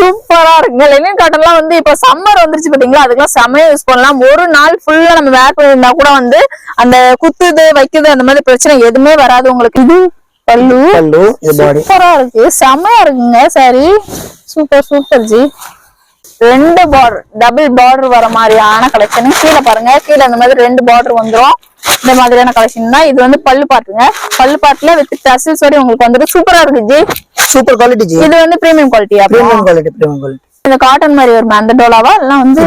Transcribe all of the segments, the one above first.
சூப்பரா இருக்குங்க. லெனின் காட்டன்லாம் வந்து இப்ப சம்மர் வந்துருச்சு பாத்தீங்களா, அதுக்கெல்லாம் செமையா யூஸ் பண்ணலாம். ஒரு நாள் ஃபுல்லா நம்ம வேர் பண்ணிருந்தா கூட வந்து அந்த குத்துது வைக்குது அந்த மாதிரி பிரச்சனை எதுவுமே வராது உங்களுக்கு. இது பல்லு சூப்பரா இருக்கு, செமையா இருக்குங்க sorry. Super super G. 2 border double border வர மாதிரியான கலெக்ஷன். கீழே பாருங்க, கீழே அந்த மாதிரி 2 பார்டர் வந்துரும். இந்த மாதிரியான கலெக்ஷன் தான் இது. வந்து பல்லு பாட்டுங்க, பல்லு பாட்டுல வித் டசில்ஸ் வரை உங்களுக்கு வந்துட்டு சூப்பரா இருக்கு ஜி. Super quality G. இது வந்து பிரீமியம் குவாலிட்டியா? Premium quality, premium quality. இந்த காட்டன் மாதிரி வருமா அந்த டோலாவா இல்ல வந்து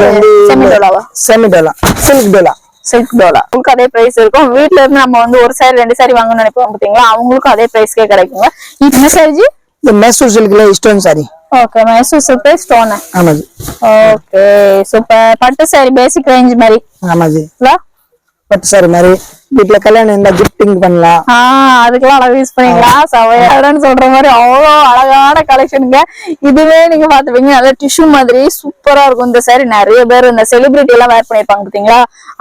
செமி டோலாவா? Semi dola, silk dola. Silk dola உங்களுக்கு அதே பிரைஸ் இருக்கும். வீட்ல இருந்து நம்ம வந்து ஒரு சாரி 2 சாரி வாங்கணும்னு நினைப்போம் பாத்தீங்களா, அவங்களுக்கும் அதே பிரைஸ்க்கே கிடைக்குங்க. இந்த சாரி ஜி இந்த மைசூர் சில்க்ல stone sari. Okay, Mysore silk stone. ஆமா ஜி. Okay super. பட்டு சாரி பேசிக் ரேஞ்ச் மாதிரி. ஆமா ஜி. பட்டு சாரி மாதிரி வீட்ல கல்யாணம் இந்த கிஃப்டிங் பண்ணலாம். அதுக்கெல்லாம் அழகா யூஸ் பண்ணிக்கலாம். சவையாடன்னு சொல்ற மாதிரி அவ்வளோ அழகான கலெக்ஷனுங்க. இதுவே நீங்க பாத்துப்பீங்க, நல்ல டிஷ்யூ மாதிரி சூப்பரா இருக்கும். இந்த சாரி நிறைய பேர் இந்த செலிபிரிட்டி எல்லாம் வேர் பண்ணிருப்பாங்க பாத்தீங்களா,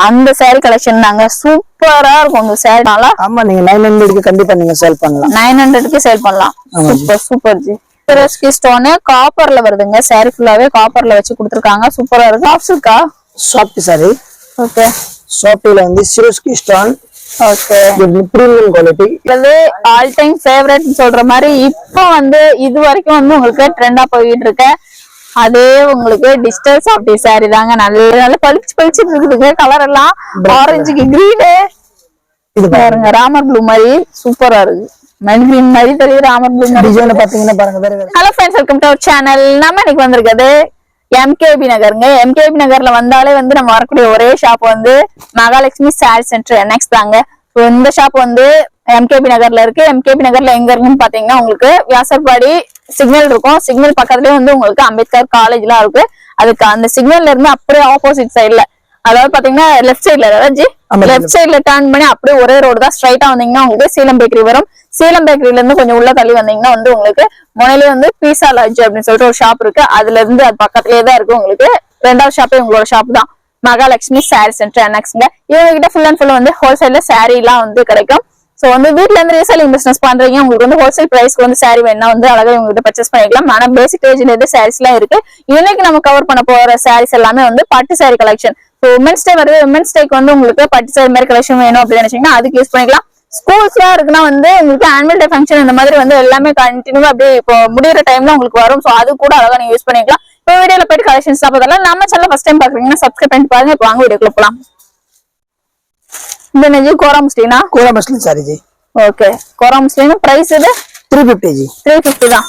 அந்த சாரி கலெக்ஷன் தாங்க. சூப்பரா இருக்கும் இந்த சாரி. ஆமா, நீங்க 900க்கு கண்டிப்பா நீங்க சேல் பண்ணலாம். 900க்கு சேல் பண்ணலாம். Super super G. ஸ்டோன் காப்பர்ல வருதுங்க. சாரி ஃபுல்லாவே காப்பர்ல வச்சு கொடுத்துருக்காங்க. சூப்பரா இருக்கு. சாஃப்ட்க்கா சாஃப்ட் சாரி. ஓகே, சாஃப்ட்ல வந்து Swarovski stone. Okay, premium quality. இது ஆல் டைம் ஃபேவரட் சொல்ற மாதிரி இப்போ வந்து இது வரைக்கும் வந்து உங்களுக்கு ட்ரெண்டா போயிட்டு இருக்கு. அதே உங்களுக்கு டிஜிட்டல் சாஃப்ட் சாரி தாங்க. நல்ல நல்ல பளிச்சு பளிச்சு இருக்குதுங்க. கலர் எல்லாம் ஆரஞ்சுக்கு கிரீனு, இது பாருங்க ராமர் ப்ளூ மாதிரி சூப்பரா இருக்கு. மென் கிரீன் மாதிரி தெரியுது, ராமர் ப்ளூ டிசைன் பாத்தீங்கன்னா பாருங்க வேற வேற. Hello friends, welcome to our channel. நம்ம இன்னைக்கு வந்திருக்கிறது எம்கேபி நகருங்க. எம்கேபி நகர்ல வந்தாலே வந்து நம்ம வரக்கூடிய ஒரே ஷாப் வந்து மகாலட்சுமி சாரி சென்டர் NX தாங்க. இந்த ஷாப் வந்து எம்கேபி நகர்ல இருக்கு. எம்கேபி நகர்ல எங்க இருக்குன்னு பாத்தீங்கன்னா உங்களுக்கு வியாசர்பாடி சிக்னல் இருக்கும். சிக்னல் பக்கத்துலயே வந்து உங்களுக்கு அம்பேத்கர் காலேஜ் எல்லாம் இருக்கு. அதுக்கு அந்த சிக்னல்ல இருந்து அப்படியே ஆப்போசிட் சைட்ல, அதாவது பாத்தீங்கன்னா லெஃப்ட் சைட்ல ஜி, லெஃப்ட் சைட்ல டர்ன் பண்ணி அப்படியே ஒரே ரோடு தான் ஸ்ட்ரைட்டா வந்தீங்கன்னா உங்களுக்கு சீலம் பேக்கரி வரும். சீலம் பேக்கரியில இருந்து கொஞ்சம் உள்ள தள்ளி வந்தீங்கன்னா வந்து உங்களுக்கு முனையிலே வந்து பீஸா லாட்ஜ் அப்படின்னு சொல்லிட்டு ஒரு ஷாப் இருக்கு. அதுல இருந்து அது பக்கத்துலயே தான் இருக்கு. உங்களுக்கு 2வது ஷாப்பே உங்களோட ஷாப் தான், மகாலட்சுமி சாரி சென்டர் NXங்க. இவங்க கிட்ட ஃபுல் அண்ட் ஃபுல் வந்து ஹோல்சேல்ல சாரி எல்லாம் வந்து கிடைக்கும். சோ வந்து வீட்ல இருந்து ரீசேலிங் பிசினஸ் பண்றீங்க, உங்களுக்கு வந்து ஹோல்சேல் பிரைஸ்க்கு வந்து சாரி வேணா வந்து அழகா இவங்க கிட்ட பர்ச்சேஸ் பண்ணிக்கலாம். ஆனா பேசிக் ரேஞ்சில இருந்து சாரீஸ் எல்லாம் இருக்கு. இன்னைக்கு நம்ம கவர் பண்ண போற சாரீஸ் எல்லாமே வந்து பட்டு சாரி கலெக்ஷன். உமன்ஸ் டே வருது, உமன்ஸ் டேக்கு வந்து உங்களுக்கு பட்டு சாரி மாதிரி கலெக்ஷன் வேணும் அப்படின்னு நினைச்சீங்கன்னா அதுக்கு யூஸ் பண்ணிக்கலாம். ஸ்கூல்ஸ் எல்லாம் இருக்குன்னா வந்து உங்களுக்கு ஆனுவல் டே ஃபங்க்ஷன் இந்த மாதிரி வந்து எல்லாமே கண்டினியூவா அப்படியே இப்போ முடிகிற டைம்ல உங்களுக்கு வரும். சோ அது கூட அழகா நீங்க யூஸ் பண்ணிக்கலாம். இப்போ வீடியோல போயிட்டு கலெக்ஷன்ஸ் பார்த்ததால நம்ம சேனல் ஃபர்ஸ்ட் டைம் பாக்குறீங்கன்னா சப்ஸ்கிரைப் பண்ணிட்டு பாருங்க. இப்போ வாங்க வீடியோக்குள்ள போலாம். இந்த நெஜி கோரா முஸ்லினா? கோரா முஸ்லிம் சாரி ஜி. ஓகே, கோரா முஸ்லிம் பிரைஸ் இது 350 ஜி. 350 தான்.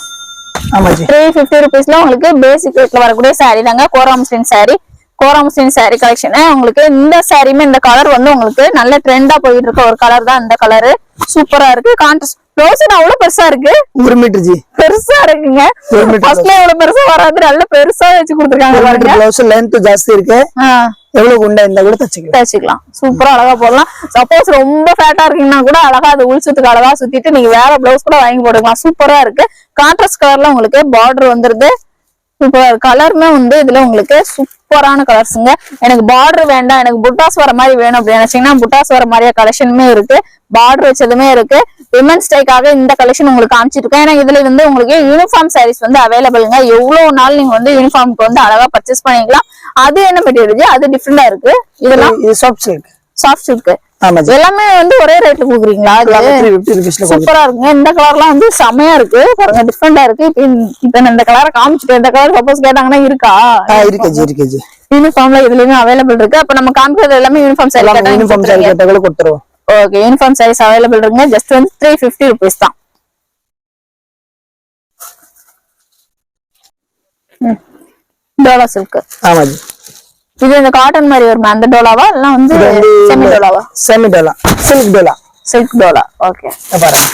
ஆமா ஜி. 350 ரூபீஸ்ல உங்களுக்கு பேசிக் ரேட்ல வரக்கூடிய சாரி தாங்க கோரா முஸ்லிம் சாரி. கோரா முஸ்லிம் சாரி கலெக்ஷன். உங்களுக்கு இந்த சாரியுமே இந்த கலர் வந்து உங்களுக்கு நல்ல ட்ரெண்டா போயிட்டு இருக்க ஒரு கலர் தான். இந்த கலரு சூப்பரா இருக்கு. கான்ட்ராஸ்ட் ப்ளவுஸ் அவ்வளவு பெருசா இருக்கு, 1 மீட்டர் ஜி. பெருசா இருக்குங்க. ஃபர்ஸ்ட்ல எவ்வளவு பெருசா வராது, நல்ல பெருசா வச்சு கொடுத்துருக்காங்க. ப்ளவுஸ் லென்த் ஜாஸ்தி இருக்கு. எவ்வளவு குண்டா இருந்தா கூட தச்சுக்கலாம். சூப்பரா அழகா போடலாம். சப்போஸ் ரொம்ப ஃபேட்டா இருக்கீங்கன்னா கூட அழகா அது உள்சுத்துக்கு அழகா சுத்திட்டு நீங்க வேற பிளவுஸ் கூட வாங்கி போட்டுக்கலாம். சூப்பரா இருக்கு. கான்ட்ராஸ்ட் கலர்ல உங்களுக்கு பார்டர் வந்துருது. சூப்பர் கலருமே வந்து இதுல உங்களுக்கு சூப்பரான கலர்ஸுங்க. எனக்கு பார்டர் வேண்டாம், எனக்கு புட்டாஸ் வர மாதிரி வேணும் அப்படின்னு நினைச்சீங்கன்னா புட்டாஸ் வர மாதிரியா கலெக்ஷனுமே இருக்கு. பார்டர் வச்சதுமே இருக்கு. விமன்ஸ் டேக்காக இந்த கலெக்ஷன் உங்களுக்கு காமிச்சிட்டு இருக்கேன். ஏன்னா இதுல வந்து உங்களுக்கு யூனிஃபார்ம் சாரீஸ் வந்து அவைலபிள்ங்க. எவ்வளவு நாள் நீங்க வந்து யூனிஃபார்முக்கு வந்து அழகா பர்ச்சேஸ் பண்ணிக்கலாம். அது என்ன மெட்டீரியல், அது டிஃப்ரெண்டா இருக்கு. இதெல்லாம் சாஃப்ட் சில்க். சாஃப்ட் சில்க் எல்லாமே வந்து ஒரே ரேட்ல கொடுக்குறீங்களா? சூப்பரா இருக்குங்க. இந்த கலர்லாம் வந்து செமையா இருக்கு பாருங்க, டிஃப்ரெண்டா இருக்கு. இப்ப இந்த கலரை காமிச்சிட்டு இந்த கலர் சப்போஸ் கேட்டாங்கன்னா இருக்கா? இருக்கு. யூனிஃபார்ம்ல இதுலயுமே அவைலபிள் இருக்கு. அப்ப நம்ம காமிக்கிறது எல்லாமே யூனிஃபார்ம் சாரி கொடுத்துருவோம். ஓகே, யூனிஃபார்ம் சாரீஸ் அவைலபிள் இருக்குங்க. ஜஸ்ட் வந்து 350 ரூபீஸ் தான். டோலா சில்க். ஆமா ஜி. இது இந்த காட்டன் மாதிரி வருமா அந்த டோலாவா இல்ல வந்து செமி டோலாவா? Semi dola, silk dola. Silk dola. Okay, பாருங்க.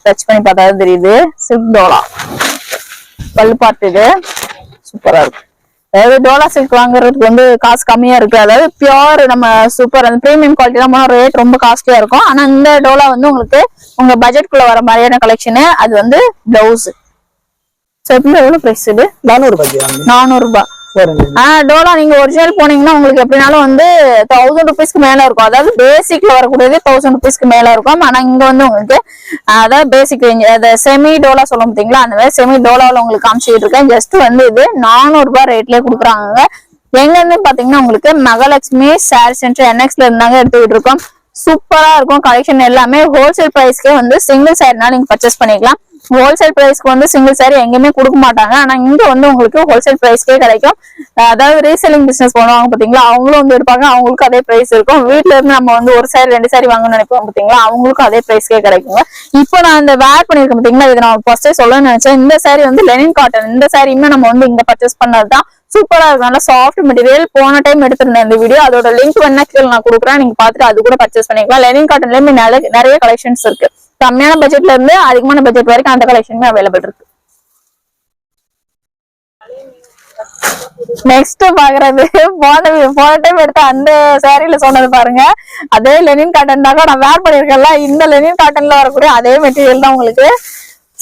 டச் பண்ணி பார்த்தா தெரியுது. சில்க் டோலா பல்லு பாட்டு. இது சூப்பரா இருக்கு. அதாவது டோலா சில்க் வாங்குறதுக்கு வந்து காசு கம்மியா இருக்கு. அதாவது பியோர் நம்ம சூப்பர் அந்த பிரீமியம் குவாலிட்டி தான் ரேட் ரொம்ப காஸ்ட்லியா இருக்கும். ஆனா இந்த டோலா வந்து உங்களுக்கு உங்க பட்ஜெட்குள்ள வர மாதிரியான கலெக்ஷனு. அது வந்து பிளவுஸ். எவ்வளவு பிரைஸ் இது? 400 ரூபாய். 400 ரூபாய். டோலா நீங்க ஒரிஜினல் போனீங்கன்னா உங்களுக்கு எப்படினாலும் வந்து 1000 rupeesக்கு மேல இருக்கும். அதாவது பேசிக்ல வரக்கூடியது 1000 rupeesக்கு மேல இருக்கும். ஆனா இங்க வந்து உங்களுக்கு அதாவது பேசிக் ரேஞ்ச் அத செமி டோலா சொல்ல பாத்தீங்களா, அந்த மாதிரி செமி டோலாவில் உங்களுக்கு காமிச்சிட்டு இருக்கேன். ஜஸ்ட் வந்து இது 400 ரூபாய் ரேட்லயே கொடுக்குறாங்க. எங்க இருந்து பாத்தீங்கன்னா உங்களுக்கு மகாலட்சுமி சாரி சென்டர் NXல இருந்தாங்க எடுத்துக்கிட்டு இருக்கோம். சூப்பரா இருக்கும் கலெக்ஷன் எல்லாமே. ஹோல்சேல் பிரைஸ்க்கே வந்து சிங்கிள் சாரினா நீங்க பர்ச்சேஸ் பண்ணிக்கலாம். ஹோல்சேல் பிரைஸ்க்கு வந்து சிங்கிள் சாரி எங்கேயுமே கொடுக்க மாட்டாங்க. ஆனா இங்க வந்து உங்களுக்கு ஹோல்சேல் பிரைஸ்க்கே கிடைக்கும். அதாவது ரீசெல்லிங் பிசினஸ் பண்ணுவாங்க பாத்தீங்களா, அவங்களும் வந்து இருப்பாங்க. அவங்களுக்கும் அதே பிரைஸ் இருக்கும். வீட்டுல இருந்து நம்ம வந்து ஒரு சாரி 2 சாரி வாங்கணும்னு நினைப்போம் பாத்தீங்களா, அவங்களுக்கும் அதே பிரைஸ்க்கே கிடைக்குங்க. இப்போ நான் இந்த வேர் பண்ணிருக்கேன் பாத்தீங்களா, இதை நான் ஃபர்ஸ்டே சொல்லணும்னு நினைச்சேன். இந்த சாரி வந்து லெனின் காட்டன். இந்த சாரியுமே நம்ம வந்து இங்க பர்ச்சேஸ் பண்ணதுதான். சூப்பரா இருக்கும். நல்லா சாஃப்ட் மெட்டீரியல். போன டைம் எடுத்திருந்தேன் இந்த வீடியோ, அதோட லிங்க் வேணா கீழே நான் கொடுக்குறேன். நீங்க பாத்துட்டு அது கூட பர்ச்சேஸ் பண்ணிக்கலாம். லெனின் காட்டன்லயுமே நிறைய கலெக்ஷன்ஸ் இருக்கு. கம்மியான பட்ஜெட்ல இருந்து அதிகமான பட்ஜெட் வரைக்கும் அந்த கலெக்ஷனுமே அவைலபிள் இருக்கு. நெக்ஸ்ட் பாக்குறது போன டைம் எடுத்த அந்த சாரியில சொன்னது பாருங்க, அதே லெனின் காட்டன் தாங்க நான் வேர் பண்ணிருக்கேன்ல. இந்த லெனின் காட்டன்ல வரக்கூடிய அதே மெட்டீரியல் தான் உங்களுக்கு.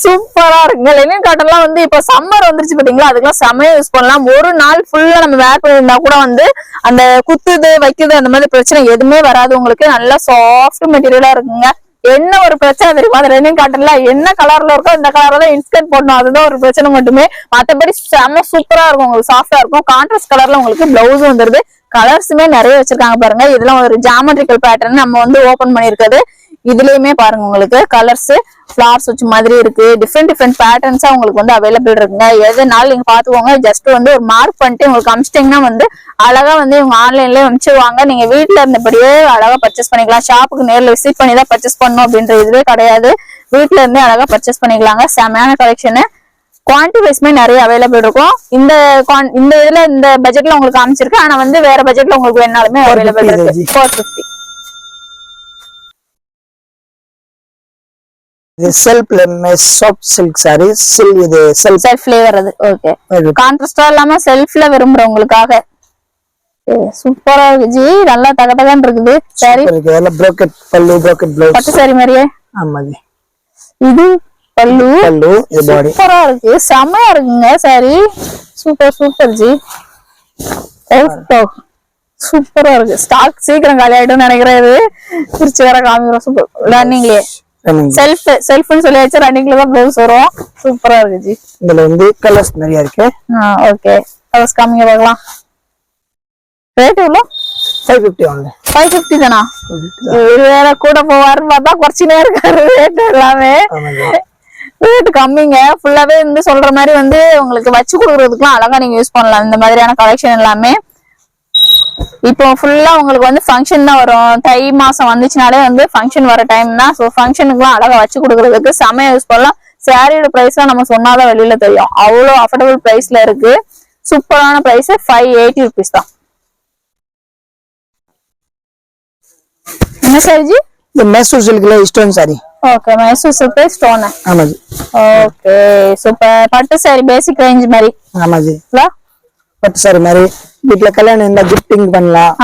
சூப்பரா இருக்குங்க. லெனின் காட்டன்லாம் வந்து இப்ப சம்மர் வந்துருச்சு பாத்தீங்களா, அதுக்கெல்லாம் செமையா யூஸ் பண்ணலாம். ஒரு நாள் ஃபுல்லா நம்ம வேர் பண்ணிருந்தா கூட வந்து அந்த குத்துது வைக்குது அந்த மாதிரி பிரச்சனை எதுவுமே வராது. உங்களுக்கு நல்லா சாஃப்ட் மெட்டீரியலா இருக்குங்க. என்ன ஒரு பிரச்சனை தெரியுமா, அந்த லெனின் காட்டன்ல என்ன கலர்ல இருக்கோ இந்த கலர்ல தான் இன்ஸ்கர்ட் போடணும். அதுதான் ஒரு பிரச்சனை மட்டுமே. மத்தபடி செம சூப்பரா இருக்கும். உங்களுக்கு சாஃப்டா இருக்கும். கான்ட்ராஸ்ட் கலர்ல உங்களுக்கு பிளவுஸ் வந்துருது. கலர்ஸுமே நிறைய வச்சிருக்காங்க பாருங்க. இதெல்லாம் ஒரு ஜாமெட்ரிக்கல் பேட்டர்ன் நம்ம வந்து ஓபன் பண்ணிருக்கிறது. இதுலயுமே பாருங்க உங்களுக்கு கலர்ஸ் ஃபிளார்ஸ் வச்ச மாதிரி இருக்கு. டிஃப்ரெண்ட் பேட்டர்ன்ஸா உங்களுக்கு வந்து அவைலபிள் இருக்குங்க. எதுனாலும் நீங்க பாத்துக்கோங்க. ஜஸ்ட் வந்து ஒரு மார்க் பண்ணிட்டு உங்களுக்கு அமிச்சிட்டீங்கன்னா வந்து அழகா வந்து இவங்க ஆன்லைன்லயே அனுப்பிச்சிருவாங்க. நீங்க வீட்டுல இருந்தபடியே அழகா பர்ச்சேஸ் பண்ணிக்கலாம். ஷாப்புக்கு நேர்ல விசிட் பண்ணி தான் பர்ச்சேஸ் பண்ணணும் அப்படின்ற இதுவே கிடையாது. வீட்டுல இருந்தே அழகா பர்ச்சேஸ் பண்ணிக்கலாங்க. செமையான கலெக்ஷனு. குவான்டிட்டி வைஸ்மே நிறைய அவைலபிள் இருக்கும். இந்த இதுல இந்த பட்ஜெட்ல உங்களுக்கு அமைச்சிருக்கு. ஆனா வந்து வேற பட்ஜெட்ல உங்களுக்கு வேணாலுமே அவைலபிள் இருக்கு. 450. இது சாஃப்ட் சில்க் சாரி. இது செல்ஃப் ஃபிளேவர். அது ஓகே. கான்ட்ராஸ்டா இல்லாம செல்ஃப்ல விரும்புறவங்களுக்காக சூப்பரா இருக்கு ஜி. நல்லா தகதகன்னு இருக்குது சாரி. எல்லாம் ப்ரோக்கெட் பல்லு, ப்ரோக்கெட் ப்ளவுஸ். பட்டு சாரி மாதிரியே. ஆமா ஜி. இது பல்லு. இது பாடி. சூப்பரா இருக்கு. செமையா இருக்குங்க சாரி. Super G. சூப்பரா இருக்கு. ஸ்டாக் சீக்கிரம் காலி ஆயிடும்னு நினைக்கிறேன். இது பிரிச்சு வேற காமிக்கிறோம். சூப்பர். ரன்னிங்லயே செல்ஃப்னு சொல்லியாச்சு. ரன்னிங்ல தான் ப்ளவுஸ் வரும். சூப்பரா இருக்கு ஜி. இதுல வந்து கலர்ஸ் நிறைய இருக்கு. ஓகே. கலர்ஸ் காமிங்க பார்க்கலாம். ரேட் எவ்வளவு? 550 only. 550 தானா? வேற கூட போவாருன்னு பார்த்தா குறைச்சினே இருக்காரு ரேட் எல்லாமே. ரேட் கம்மிங்க. ஃபுல்லாவே வந்து சொல்ற மாதிரி வந்து உங்களுக்கு வச்சு கொடுக்கறதுக்குலாம் அழகா நீங்க யூஸ் பண்ணலாம். இந்த மாதிரியான கலெக்ஷன் எல்லாமே இப்போ ஃபுல்லா உங்களுக்கு வந்து ஃபங்க்ஷன் தான் வரும். தை மாசம் வந்துச்சுனாலே வந்து ஃபங்க்ஷன் வர டைம் தான். ஸோ ஃபங்க்ஷனுக்குலாம் அழகா வச்சு கொடுக்கறதுக்கு செமையா யூஸ் பண்ணலாம். சாரியோட பிரைஸ் தான் நம்ம சொன்னாதான் வெளியில தெரியும். அவ்வளோ அஃபோர்டபுள் பிரைஸ்ல இருக்கு. சூப்பரான பிரைஸ் 580 rupees தான். என்ன சாரி ஜி? இது மைசூர் சில்க்ல stone sari. Okay. Mysore silk stone. ஆமா ஜி. Okay super. பட்டு சாரி பேசிக் ரேஞ்ச் மாதிரி. ஆமா ஜி. பட்டு சாரி மாதிரி வீட்ல கல்யாணம் இருந்தா கிஃப்டிங் பண்ணலாம்.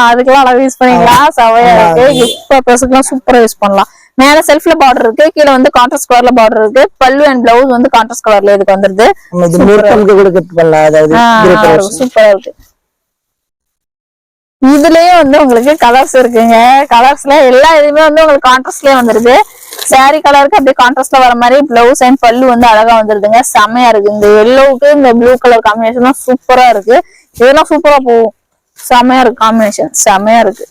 அதுக்கெல்லாம் அழகா யூஸ் பண்ணிக்கலாம். சவையா இருக்கு. கிஃப்ட் பர்பஸ்க்குலாம் சூப்பரா யூஸ் பண்ணலாம். மேல செல்ஃப்ல பார்டர் இருக்கு. கீழ வந்து கான்ட்ராஸ்ட் கலர்ல பார்டர் இருக்கு. பல்லு அண்ட் பிளவுஸ் வந்து கான்ட்ராஸ்ட் கலர்ல இதுக்கு வந்துருது. இது மூர்த்தம்க்கு கூட கிஃப்ட் பண்ணலாம். அதாவது சூப்பரா இருக்கு. இதுலயே வந்து உங்களுக்கு கலர்ஸ் இருக்குங்க. கலர்ஸ்ல எல்லா இதுமே வந்து உங்களுக்கு கான்ட்ராஸ்ட்லயே வந்துருது. சாரி கலருக்கு அப்படியே கான்ட்ராஸ்ட்ல வர மாதிரி பிளவுஸ் அண்ட் பல்லு வந்து அழகா வந்துருதுங்க. செமையா இருக்கு. இந்த எல்லோவுக்கு இந்த ப்ளூ கலர் காம்பினேஷன் தான் சூப்பரா இருக்கு. இதெல்லாம் சூப்பரா போகும். செமையா இருக்கு காம்பினேஷன். செமையா இருக்கு.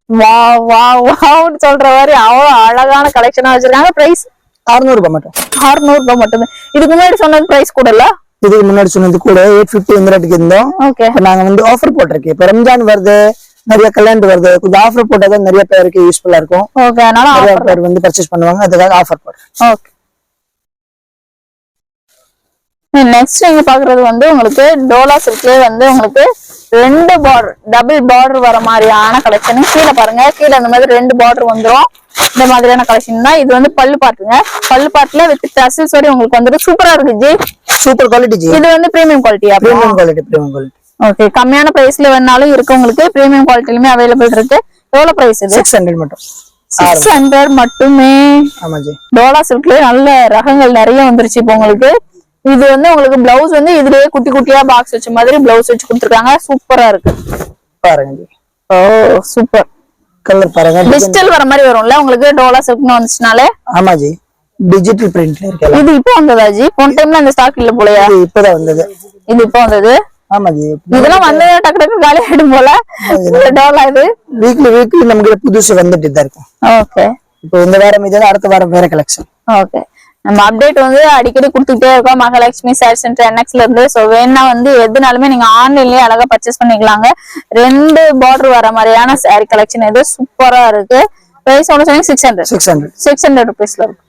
வா வா வான்னு சொல்ற மாதிரி அவ்வளவு அழகான கலெக்ஷனா வச்சிருக்காங்க. பிரைஸ் 600 ரூபாய் மட்டும். 600 ரூபாய் மட்டும். இதுக்கு முன்னாடி சொன்னது பிரைஸ் கூட இல்ல. இதுக்கு முன்னாடி சொன்னது கூட 850 இந்த ரேட்டுக்கு இருந்தோம். நாங்க வந்து ஆஃபர் போட்டிருக்கோம். இப்ப ரம்ஜான் வருது, நிறைய கல்யாணம் வருது. கொஞ்சம் ஆஃபர் போட்டாதான் நிறைய பேருக்கு யூஸ்ஃபுல்லா இருக்கும். நிறைய பேர் வந்து பர்ச்சேஸ் பண்ணுவாங்க. அதுக்காக ஆஃபர் போடுறேன். நெக்ஸ்ட் நீங்க பாக்குறது வந்து உங்களுக்கு டோலா சில்க்லயே வந்து உங்களுக்கு 2 பார்டர் டபுள் பார்டர் வர மாதிரியான கலெக்ஷன். கீழே பாருங்க. கீழே இந்த மாதிரி 2 பார்டர் வந்துடும். இந்த மாதிரியான கலெக்ஷன் தான். இது வந்து பல்லு பாட்டுங்க. பல்லு பாட்டுல வித் டசில்ஸ் வரை உங்களுக்கு வந்துட்டு சூப்பரா இருக்கு ஜி. Super quality G. இது வந்து பிரீமியம் குவாலிட்டியா? Premium quality. ஓகே. கம்மியான பிரைஸ்ல வேணாலும் இருக்கு. உங்களுக்கு பிரீமியம் குவாலிட்டிலுமே அவைலபிள் இருக்கு. எவ்வளவு பிரைஸ் இது? 600 மட்டும். 600 மட்டுமே. ஆமா ஜி. டோலா சில்க்ல நல்ல ரகங்கள் நிறைய வந்துருச்சு இப்போ உங்களுக்கு. இது வந்து உங்களுக்கு பிளவுஸ் வந்து இதுலயே குட்டி குட்டியா பாக்ஸ் வச்ச மாதிரி பிளவுஸ் வச்சு கொடுத்துருக்காங்க. சூப்பரா இருக்கு பாருங்க ஜி. ஓ சூப்பர். கலர் பாருங்க, டிஜிட்டல் வர மாதிரி வரும்ல உங்களுக்கு டோலா சில்க்னு வந்துச்சுனாலே. ஆமா ஜி, டிஜிட்டல் பிரிண்ட்ல இருக்கு. இது இப்போ வந்ததா ஜி? போன டைம்ல அந்த ஸ்டாக் இல்ல போலயா? இது இப்பதான் வந்தது. இது இப்போ வந்தது. ஆமா ஜி, இதெல்லாம் வந்து டக்கு டக்கு காலி ஆயிடும் போல டோலா. இது வீக்லி நமக்கு புதுசு வந்துட்டு தான் இருக்கும். ஓகே, இப்போ இந்த வாரம் இது, அடுத்த வாரம் வேற கலெக்ஷன். ஓகே, நம்ம அப்டேட் வந்து அடிக்கடி கொடுத்துட்டே இருக்கோம் மகாலட்சுமி சாரி சென்டர் NXல இருந்து. சோ வேணா வந்து எதுனாலுமே நீங்க ஆன்லைன்லயே அழகா பர்ச்சேஸ் பண்ணிக்கலாங்க. 2 பார்டர் வர மாதிரியான சாரி கலெக்ஷன் இது சூப்பரா இருக்கு. பிரைஸ் எவ்வளவு சொன்னீங்க? 600 ருபீஸ்ல இருக்கு.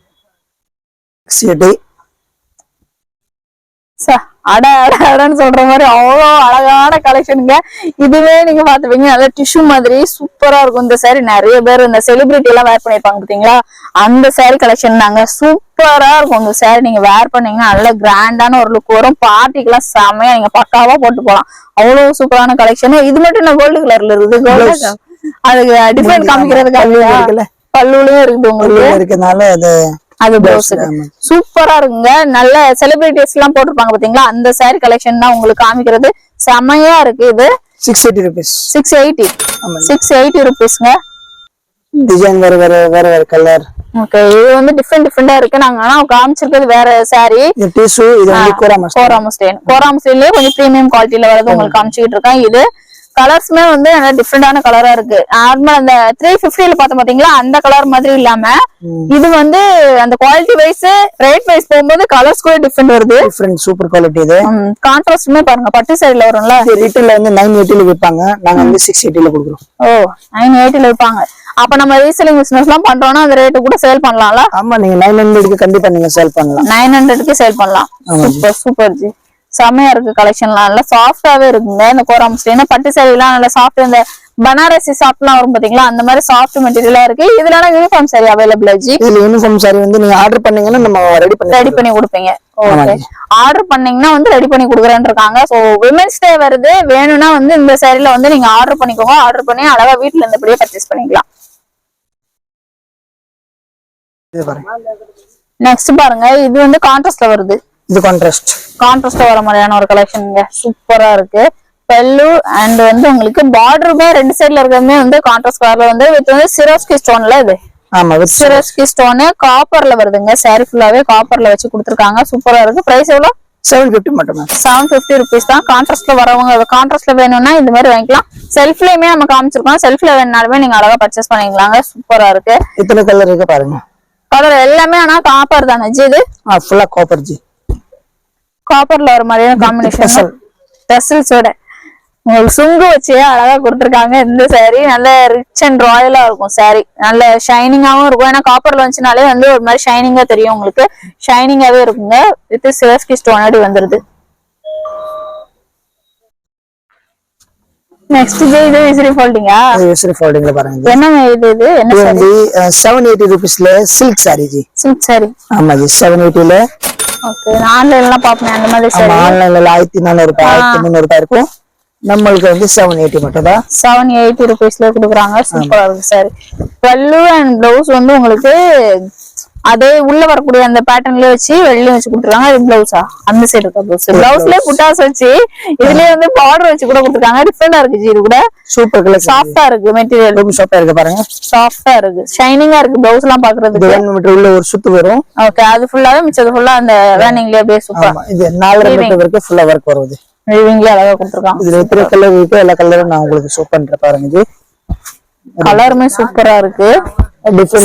அட அட அடன்னு சொல்ற மாதிரி அவ்வளோ அழகான கலெக்ஷனுங்க. இதுவே நீங்க பாத்துப்பீங்க நல்ல டிஷ்யூ மாதிரி சூப்பரா இருக்கும். இந்த சாரி நிறைய பேர் இந்த செலிபிரிட்டி எல்லாம் வேர் பண்ணிருப்பாங்க பாத்தீங்களா, அந்த சாரி கலெக்ஷன் தாங்க. சூப்பரா இருக்கும் இந்த சாரி. நீங்க வேர் பண்ணீங்கன்னா நல்ல கிராண்டான ஒரு லுக் வரும். பார்ட்டிக்கு எல்லாம் செமையா நீங்க பக்காவா போட்டு போலாம். அவ்வளவு சூப்பரான கலெக்ஷன். இது மட்டும் என்ன கோல்டு கலர்ல இருக்குது. கோல்டு அதுக்கு டிஃபரெண்ட் காமிக்கிறதுக்காக பல்லுலயும் இருக்குது உங்களுக்கு இருக்கனால அது பிளவுஸ் சூப்பரா இருக்குங்க. நல்ல செலிபிரிட்டிஸ் எல்லாம் போட்டிருப்பாங்க பாத்தீங்களா, அந்த சாரி கலெக்ஷன் தான் உங்களுக்கு காமிக்கிறது. செமையா இருக்கு. இது 680 ருபீஸ். 680 ருபீஸ்ங்க. டிசைன் வேற வேற வேற வேற கலர். ஓகே, இது வந்து டிஃபரெண்டா இருக்கு. நாங்க ஆனா காமிச்சிருக்கிறது வேற சாரி. இது டிஷ்யூ, இது வந்து கோராமஸ்டைன்லயே கொஞ்சம் பிரீமியம் குவாலிட்டில வரது உங்களுக்கு காமிச்சிட்டு இருக்கேன். இது கலர்ஸ்மே வந்து நல்ல டிஃபரெண்டான கலரா இருக்கு. நார்மல் அந்த 350ல பார்த்தோம் பாத்தீங்களா, அந்த கலர் மாதிரி இல்லாம இது வந்து அந்த குவாலிட்டி வைஸ் ரேட் வைஸ் போகும்போது கலர்ஸ் கூட டிஃபரெண்ட் வருது. Super quality. இது கான்ட்ராஸ்ட்மே பாருங்க, பட்டு சைடுல வரும்ல. ரீட்டைல்ல வந்து 980ல விப்பாங்க, நாங்க வந்து 680ல கொடுக்குறோம். ஓ 980ல விப்பாங்க. அப்ப நம்ம ரீசெல்லிங் பிசினஸ் எல்லாம் பண்றோம்னா அந்த ரேட்டு கூட சேல் பண்ணலாம்ல. ஆமா, நீங்க 900க்கு கண்டிப்பா நீங்க சேல் பண்ணலாம். 900க்கு சேல் பண்ணலாம். சூப்பர் சூப்பர் ஜி, செமையா இருக்கு. கலெக்ஷன்லாம் நல்லா சாஃப்டாவே இருக்குங்க. இந்த கோராமஸ்டைன் பட்டு சாரி எல்லாம் நல்லா சாஃப்ட், இந்த பனாரசி சாஃப்ட் எல்லாம் வரும் பாத்தீங்களா, அந்த மாதிரி சாஃப்ட் மெட்டீரியலா இருக்கு. இதுல யூனிஃபார்ம் சாரி அவைலபிள் ஜி. இதுல யூனிஃபார்ம் சாரி வந்து நீங்க ஆர்டர் பண்ணீங்கன்னா நம்ம ரெடி பண்ணி கொடுப்பீங்க. ஓகே, ஆர்டர் பண்ணீங்கன்னா வந்து ரெடி பண்ணி கொடுக்குறேன்னு இருக்காங்க. சோ விமென்ஸ் டே வருது, வேணும்னா வந்து இந்த சாரில வந்து நீங்க ஆர்டர் பண்ணிக்கோங்க. ஆர்டர் பண்ணி அழகா வீட்டுல இருந்தபடியே பர்ச்சேஸ் பண்ணிக்கலாம். நெக்ஸ்ட் பாருங்க, இது வந்து கான்ட்ராஸ்ட்ல வருது. இது கான்ட்ராஸ்ட் வர மாதிரியான ஒரு கலெக்ஷனுங்க. சூப்பரா இருக்கு. பல்லு அண்ட் வந்து உங்களுக்கு பார்டருமே 2 சைடுல இருக்கறதுமே வந்து கான்ட்ராஸ்ட் கலர்ல வந்து வித் வந்து சிரோஸ்கி ஸ்டோன்ல. இது ஆமா, வித் சிரோஸ்கி ஸ்டோன் காப்பர்ல வருதுங்க. சாரி ஃபுல்லாவே காப்பர்ல வச்சு கொடுத்துருக்காங்க. சூப்பரா இருக்கு. பிரைஸ் எவ்வளவு? 750 மட்டும். 750 ருபீஸ் தான். கான்ட்ராஸ்ட்ல வரவங்க கான்ட்ராஸ்ட்ல வேணும்னா இந்த மாதிரி வாங்கிக்கலாம். செல்ஃப்லயுமே நம்ம காமிச்சிருக்கோம். செல்ஃப்ல வேணும்னாலுமே நீங்க அழகா பர்ச்சேஸ் பண்ணிக்கலாங்க. சூப்பரா இருக்கு. இத்தனை கலர் இருக்கு பாருங்க. கலர் எல்லாமே ஆனா காப்பர் தானே ஜி? இது ஃபுல்லா காப்பர் ஜி. காப்பர்ல வர மாதிரியான காம்பினேஷன் டெசல்ஸோட உங்களுக்கு சுங்கு வச்சே அழகா கொடுத்துருக்காங்க. இந்த சாரி நல்ல ரிச் அண்ட் ராயலா இருக்கும். சாரி நல்ல ஷைனிங்காவும் இருக்கும். ஏன்னா காப்பர்ல வந்துச்சுனாலே வந்து ஒரு மாதிரி ஷைனிங்கா தெரியும். உங்களுக்கு ஷைனிங்காவே இருக்குங்க. வித் சிரோஸ்கி ஸ்டோன் அடி வந்துருது. நெக்ஸ்ட் இது விசிறி ஃபோல்டிங்கா? விசிறி ஃபோல்டிங்ல பாருங்க. என்னங்க இது என்ன சாரி? 780 ருபீஸ்ல சில்க் சாரி ஜி. சில்க் சாரி. ஆமா ஜி, 780ல. ஓகே, ஆன்லைன்ல பாப்பேன் அந்த மாதிரி சாரி. ஆன்லைன்ல 1400 ரூபாய் 1300 ரூபாய் இருக்கும். நம்மளுக்கு வந்து 780 மட்டும் தான். 780 ருபீஸ்ல கொடுக்குறாங்க. சூப்பரா இருக்கு சாரி. பல்லு அண்ட் பிளவுஸ் வந்து உங்களுக்கு அதே உள்ள வரக்கூடிய அந்த பேட்டர்ன்லயே வச்சு வெளியும் வச்சு கொடுத்துருக்காங்க. இது பிளவுஸா? அந்த சைடு இருக்க பிளவுஸ். பிளவுஸ்லயே புட்டாஸ் வச்சு இதுலயே வந்து பார்டர் வச்சு கூட கொடுத்துருக்காங்க. டிஃபரெண்டா இருக்கு ஜி. இது கூட சூப்பர் கலர். சாஃப்டா இருக்கு மெட்டீரியல். ரொம்ப சாஃப்டா இருக்கு பாருங்க. சாஃப்டா இருக்கு, ஷைனிங்கா இருக்கு. பிளவுஸ் எல்லாம் பாக்குறதுக்கு 1 மீட்டர் உள்ள ஒரு சுத்து வரும். ஓகே, அது ஃபுல்லாவே மிச்சது ஃபுல்லா அந்த வேனிங்லயே அப்படியே சூப்பர். இது 4 மீட்டர் வரைக்கும் ஃபுல்லா வர்க் வருது. வீவிங்லயே அழகா கொடுத்துருக்காங்க. இதுல எத்தனை கலர் இருக்கு, எல்லா கலரும் நான் உங்களுக்கு ஷோ பண்றேன் பாருங்க ஜி. கலருமே சூப்பரா இருக்கு.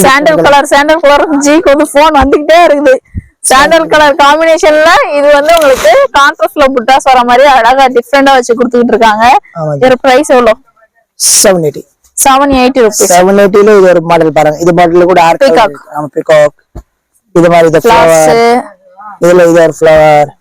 சாண்டல் கலர் ஜி கொஞ்சம் போன் வந்துகிட்டே இருக்குது. சாண்டல் கலர் காம்பினேஷன்ல இது வந்து உங்களுக்கு கான்ட்ராஸ்ட்ல புட்டாஸ் வர மாதிரி அழகா டிஃபரெண்டா வச்சு கொடுத்துட்டு இருக்காங்க. இதோட பிரைஸ் எவ்வளவு? 780 ருபீஸ். 780ல இது ஒரு மாடல் பாருங்க. இது மாடல்ல கூட பீகாக். ஆமா, பீகாக். இது மாதிரி இந்த ஃப்ளவர். இதுல இது ஒரு ஃப்ளவர்.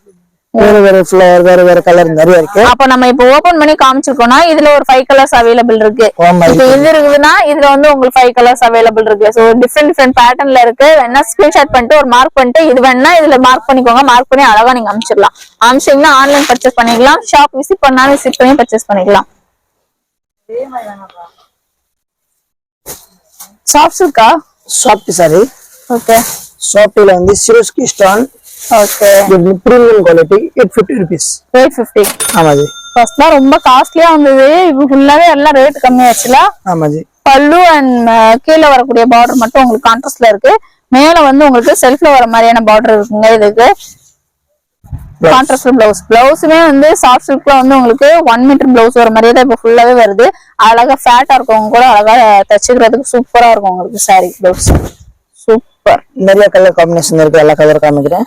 வேற வேற கலர் நிறைய இருக்கு. அப்ப நம்ம இப்ப ஓபன் பண்ணி காமிச்சிருக்கோம்னா இதுல ஒரு 5 கலர்ஸ் அவைலபிள் இருக்கு. இப்ப இது இருக்குதுன்னா இதுல வந்து உங்களுக்கு 5 கலர்ஸ் அவைலபிள் இருக்கு. சோ டிஃபரெண்ட் பேட்டர்ன்ல இருக்கு. வேணா ஸ்கிரீன்ஷாட் பண்ணிட்டு ஒரு மார்க் பண்ணிட்டு இது வேணா இதுல மார்க் பண்ணிக்கோங்க. மார்க் பண்ணி அழகா நீங்க அனுப்பிச்சிடலாம். அனுப்பிச்சீங்கன்னா ஆன்லைன் பர்ச்சேஸ் பண்ணிக்கலாம். ஷாப் விசிட் பண்ணாலும் விசிட் பண்ணி பர்ச்சேஸ் பண்ணிக்கலாம். சாஃப்ட் சில்கா? சாஃப்ட் சாரி. ஓகே, சாஃப்ட்ல வந்து Swarovski stone okay premium quality 850 rupees 850 ஆமா ஜி ஃபர்ஸ்ட்லாம் ரொம்ப காஸ்ட்லியா வந்தது இப்போ ஃபுல்லாவே எல்லாம் ரேட் கம்மியாச்சுல ஆமா ஜி பல்லு அண்ட் கீழே வரக்கூடிய பார்டர் மட்டும் உங்களுக்கு கான்ட்ராஸ்ட்ல இருக்கு மேல வந்து உங்களுக்கு செல்ஃப்ல வர மாதிரியான பார்டர் இருக்குங்க இதுக்கு கான்ட்ராஸ்ட் பிளவுஸுமே வந்து சாஃப்ட் சில்க்ல வந்து உங்களுக்கு 1 மீட்டர் பிளவுஸ் வர மாதிரியே தான் இப்போ ஃபுல்லாவே வருது அழகா ஃபேட்டா இருக்கவங்க கூட அழகா தச்சுக்கிறதுக்கு சூப்பரா இருக்கும் உங்களுக்கு சாரி பிளவுஸ் சூப்பர் நிறைய கலர் காம்பினேஷன் இருக்கு எல்லா கலர் காமிக்கிறேன்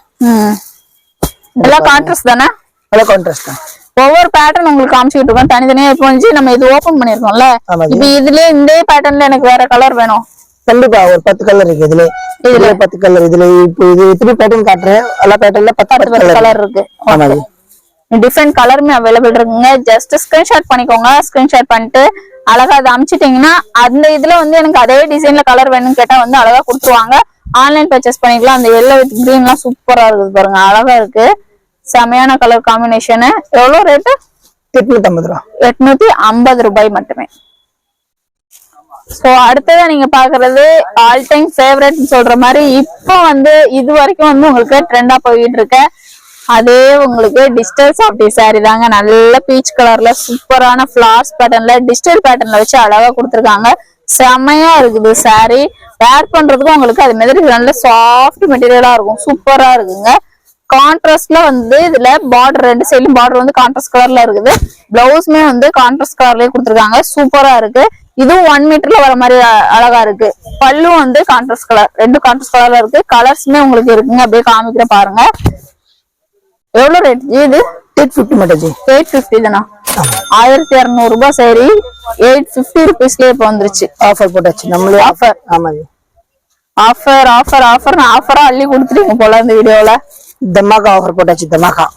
எல்லாம் கான்ட்ராஸ்ட் தானே எல்லாம் கான்ட்ராஸ்ட் தான் ஒவ்வொரு பேட்டர்ன் உங்களுக்கு காமிச்சிட்டு இருக்கோம் தனித்தனியா இப்போ வந்து நம்ம இது ஓபன் பண்ணிருக்கோம்ல இப்போ இதுலயே இந்த பேட்டர்ன்ல எனக்கு வேற கலர் வேணும் கண்டிப்பா ஒரு 10 கலர் இருக்கு இதுல 10 கலர் இதுல இப்போ இது இத்தனை பேட்டர்ன் காட்டுறேன் எல்லா பேட்டர்ன்ல 10 கலர் இருக்கு டிஃபரெண்ட் கலருமே அவைலபிள் இருக்குங்க ஜஸ்ட் ஸ்கிரீன்ஷாட் பண்ணிக்கோங்க ஸ்கிரீன்ஷாட் பண்ணிட்டு அழகா அதை அமிச்சிட்டீங்கன்னா அந்த இதுல வந்து எனக்கு அதே டிசைன்ல கலர் வேணும்னு கேட்டா வந்து அழகா கொடுத்துருவாங்க ஆன்லைன் பர்ச்சேஸ் பண்ணிக்கலாம் அந்த எல்லோ வித் கிரீன் எல்லாம் சூப்பரா இருக்குது பாருங்க அழகா இருக்கு செமையான கலர் காம்பினேஷன் எவ்வளவு ரேட்டு 850 ரூபாய் 850 ரூபாய் மட்டுமே சோ அடுத்ததா நீங்க பாக்குறது ஆல் டைம் ஃபேவரட் சொல்ற மாதிரி இப்போ வந்து இது வரைக்கும் வந்து உங்களுக்கு ட்ரெண்டா போயிட்டு இருக்க அதே உங்களுக்கு டிஜிட்டல் சாஃப்டி சாரி தாங்க நல்ல பீச் கலர்ல சூப்பரான ஃபிளார்ஸ் பேட்டர்ன்ல டிஜிட்டல் பேட்டர்ன்ல வச்சு அழகா கொடுத்துருக்காங்க செமையா இருக்குது சாரி வேர் பண்றதுக்கும் உங்களுக்கு அது மாதிரி நல்ல சாஃப்ட் மெட்டீரியலா இருக்கும் சூப்பரா இருக்குங்க கான்ட்ராஸ்ட்ல வந்து இதுல பார்டர் ரெண்டு சைடும் பார்டர் வந்து கான்ட்ராஸ்ட் கலர்ல இருக்குது பிளவுஸ்மே வந்து கான்ட்ராஸ்ட் கலர்லயே கொடுத்துருக்காங்க சூப்பரா இருக்கு இதுவும் 1 மீட்டர்ல வர மாதிரி அழகா இருக்கு பல்லு வந்து கான்ட்ராஸ்ட் கலர் ரெண்டு கான்ட்ராஸ்ட் கலர்ல இருக்கு கலர்ஸ்மே உங்களுக்கு இருக்குங்க அப்படியே காமிக்கிற பாருங்க எவ்வளவு ரேட் இது 850 மட்டும் ஜி 850 தானா 1200 ரூபாய் சரி 850 ருபீஸ்லயே இப்ப வந்துருச்சு ஆஃபர் போட்டாச்சு நம்மளே ஆஃபர் ஆமா ஜி ஆஃபர் ஆஃபர் ஆஃபர் ஆஃபரா அள்ளி கொடுத்துட்டீங்க போல இந்த வீடியோல தமாகா ஆஃபர் போட்டாச்சு தமாகா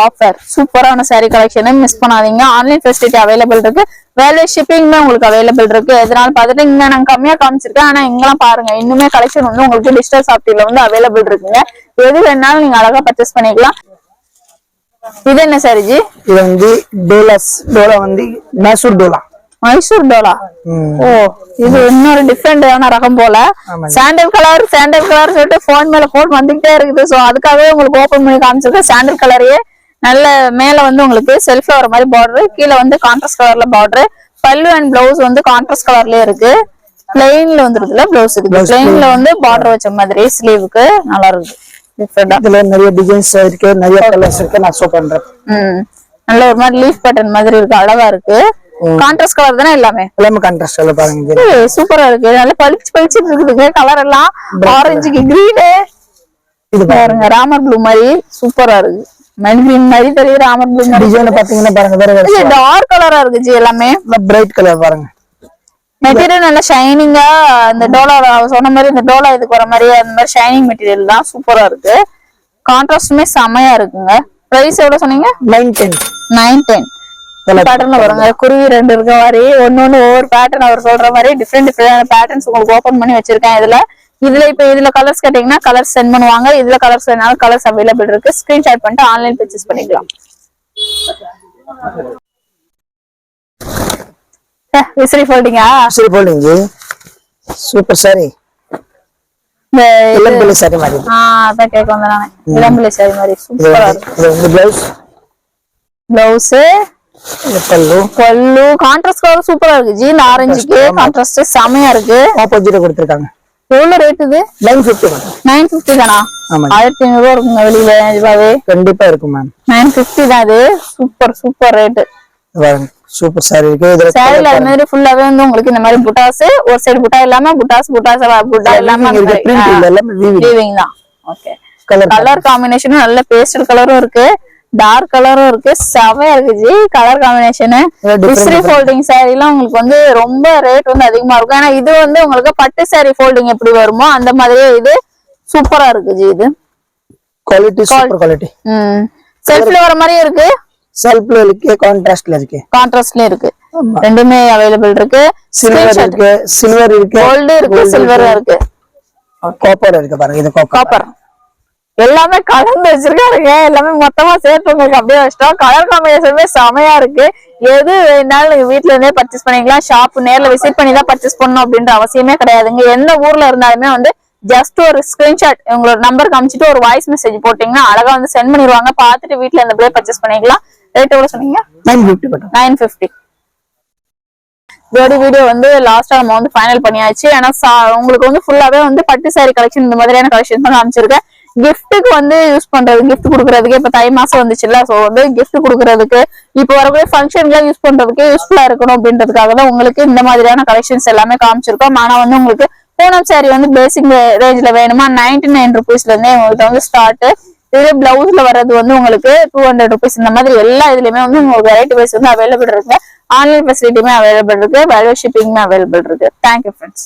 ஆஃபர் சூப்பரான சாரி கலெக்ஷன் மிஸ் பண்ணாதீங்க ஆன்லைன் ஃபெசிலிட்டி அவைலபிள் இருக்கு வேலை ஷிப்பிங்மே உங்களுக்கு அவைலபிள் இருக்கு எதனால பாத்துட்டு இங்க நாங்க கம்மியா காமிச்சிருக்கேன் ஆனா இங்கெல்லாம் பாருங்க இன்னுமே கலெக்ஷன் வந்து உங்களுக்கு டிஜிட்டல் சாஃப்ட்வேர்ல வந்து அவைலபிள் இருக்குங்க எது வேணாலும் நீங்க அழகா பர்ச்சேஸ் பண்ணிக்கலாம் இது என்ன சாரி ஜி இது வந்து டோலா வந்து மைசூர் டோலா ஓ இது இன்னொரு டிஃபரெண்டான ரகம் போல சாண்டல் கலர் சொல்லிட்டு போன் மேல போன் வந்துகிட்டே இருக்குது சோ அதுக்காகவே உங்களுக்கு ஓபன் பண்ணி காமிச்சிருக்கேன் சாண்டல் கலரையே நல்ல மேல வந்து உங்களுக்கு செல்ஃப்ல வர மாதிரி பார்டர் கீழே வந்து கான்ட்ராஸ்ட் கலர்ல பார்டர் பல்லு அண்ட் பிளவுஸ் வந்து கான்ட்ராஸ்ட் கலர்லயே இருக்கு பிளெயின்ல வந்துருக்குல்ல பிளவுஸ் இருக்கு பிளெயின்ல வந்து பார்டர் வச்ச மாதிரி ஸ்லீவுக்கு நல்லா இருக்கு இதுல நிறைய டிசைன்ஸ் இருக்கு நிறைய கலர்ஸ் இருக்கு நான் ஷோ பண்றேன் நல்ல ஒரு மாதிரி லீஃப் பேட்டர்ன் மாதிரி இருக்கு அழகா இருக்கு கான்ட்ராஸ்ட் கலர் தானே எல்லாமே கான்ட்ராஸ்ட் கலர் பாருங்க சூப்பரா இருக்கு நல்ல பளிச்சு இருக்குதுங்க கலர் எல்லாம் ஆரஞ்சுக்கு கிரீன் இது பாருங்க ராமர் ப்ளூ மாதிரி சூப்பரா இருக்கு மென் கிரீன் மாதிரி தெரியுது ராமர் ப்ளூ டிசைன் பாத்தீங்கன்னா பாருங்க வேற டார்க் கலரா இருக்கு ஜி எல்லாமே பிரைட் கலர் பாருங்க மெட்டீரியல் நல்ல ஷைனிங்கா அந்த டோலா சொன்ன மாதிரி இந்த டோலா இதுக்கு வர மாதிரி அந்த மாதிரி ஷைனிங் மெட்டீரியல் தான் சூப்பரா இருக்கு கான்ட்ராஸ்டுமே செமையா இருக்குங்க பிரைஸ் எவ்வளவு சொன்னீங்க 910 பேட்டர்ன்ல வருங்க குருவி ரெண்டு இருக்க மாதிரி ஒன்னொன்னு ஒவ்வொரு பேட்டர்ன் அவர் சொல்ற மாதிரி டிஃப்ரெண்ட் பேட்டர்ன்ஸ் உங்களுக்கு ஓபன் பண்ணி வச்சிருக்கேன் இதுல இப்ப இதுல கலர்ஸ் கேட்டீங்கன்னா கலர்ஸ் சென்ட் பண்ணுவாங்க இதுல கலர்ஸ் வேணாலும் கலர்ஸ் அவைலபிள் இருக்கு ஸ்கிரீன்ஷாட் பண்ணிட்டு ஆன்லைன் பர்ச்சேஸ் பண்ணிக்கலாம் விசிறி ஃபோல்டிங்கா ஜி சூப்பர் சாரி இளம்பிள்ளை சாரி மாதிரி அதான் கேட்க வந்தேன் நானே இளம்பிள்ளை சாரி மாதிரி சூப்பரா இருக்கு இது வந்து பிளவுஸ் பல்லு கான்ட்ராஸ்ட் கலர் சூப்பரா இருக்கு ஜி இந்த ஆரஞ்சுக்கு கான்ட்ராஸ்ட் செமையா இருக்கு ஆப்போசிட் கொடுத்திருக்காங்க எவ்வளவு ரேட் இது 950 தானா 1500 ரூபா இருக்குங்க வெளியில இதுவாவே கண்டிப்பா இருக்கும் மேம் 950 தான் இது சூப்பர் ரேட் சூப்பர் சாரி இருக்கு இதுல சாரில அது மாதிரி ஃபுல்லாவே வந்து உங்களுக்கு இந்த மாதிரி புட்டாஸ் ஒரு சைடு புட்டா இல்லாம புட்டா இல்லாம பிரிண்ட் இல்ல எல்லாமே வீவிங் தான் ஓகே கலர் காம்பினேஷனும் நல்ல பேஸ்டல் கலரும் இருக்கு டார்க் கலரும் இருக்கு செமையா இருக்கு ஜி கலர் காம்பினேஷன் விசிறி ஃபோல்டிங் சாரி எல்லாம் உங்களுக்கு வந்து ரொம்ப ரேட் வந்து அதிகமா இருக்கும் ஏன்னா இது வந்து உங்களுக்கு பட்டு சாரி ஃபோல்டிங் எப்படி வருமோ அந்த மாதிரியே இது சூப்பரா இருக்கு ஜி இது குவாலிட்டி சூப்பர் குவாலிட்டி செல்ஃப்ல வர மாதிரியே இருக்கு செல்ஃப்ல இருக்கு கான்ட்ராஸ்ட்ல இருக்கு ரெண்டுமே அவைலபிள் இருக்கு சில்வர் இருக்கு கோல்டு இருக்கு சில்வர் இருக்கு காப்பர் இருக்கு பாருங்க இது காப்பர் எல்லாமே கலந்து வச்சிருக்காருங்க எல்லாமே மொத்தமா சேர்த்து உங்களுக்கு அப்படியே வச்சிட்டோம் கலர் காம்பினேஷனுமே செமையா இருக்கு எது வேணாலும் நீங்க வீட்டுல இருந்தே பர்ச்சேஸ் பண்ணிக்கலாம் ஷாப் நேர்ல விசிட் பண்ணி தான் பர்ச்சேஸ் பண்ணணும் அப்படின்ற அவசியமே கிடையாதுங்க எந்த ஊர்ல இருந்தாலுமே வந்து ஜஸ்ட் ஒரு ஸ்கிரீன்ஷாட் உங்களோட நம்பர் காமிச்சிட்டு ஒரு வாய்ஸ் மெசேஜ் போட்டீங்கன்னா அழகா வந்து சென்ட் பண்ணிடுவாங்க. பார்த்துட்டு வீட்டுல இந்த பிளே பர்ச்சேஸ் பண்ணிக்கலாம். ரேட் எவ்வளவு சொன்னீங்க? 950. இதோட வீடியோ வந்து லாஸ்டா நம்ம வந்து ஃபைனல் பண்ணியாச்சு. ஏன்னா உங்களுக்கு வந்து ஃபுல்லாவே வந்து பட்டு சாரி கலெக்ஷன் இந்த மாதிரியான கலெக்ஷன் தான் காமிச்சிருக்கேன். கிஃப்ட்டுக்கு வந்து யூஸ் பண்றது, கிஃப்ட் கொடுக்கறதுக்கு இப்ப தை மாசம் வந்துச்சுல்ல, சோ வந்து கிஃப்ட் கொடுக்கறதுக்கு இப்ப வரக்கூடிய ஃபங்க்ஷன்லாம் யூஸ் பண்றதுக்கு யூஸ்ஃபுல்லா இருக்கணும் அப்படின்றதுக்காக தான் உங்களுக்கு இந்த மாதிரியான கலெக்ஷன்ஸ் எல்லாமே காமிச்சிருக்கோம். ஆனா வந்து உங்களுக்கு பூனம் சாரி வந்து பேசிக் ரேஞ்ச்ல வேணுமா 99 ருபீஸ்ல இருந்தே உங்களுக்கு வந்து ஸ்டார்ட். இதுல பிளவுஸ்ல வர்றது வந்து உங்களுக்கு 200 ருபீஸ். இந்த மாதிரி எல்லா இதுலயுமே வந்து உங்களுக்கு வெரைட்டி வைஸ் வந்து அவைலபிள் இருக்கு. ஆன்லைன் ஃபெசிலிட்டியுமே அவைலபிள் இருக்கு. வேல்யூ ஷிப்பிங்குமே அவைலபிள் இருக்கு. Thank you friends.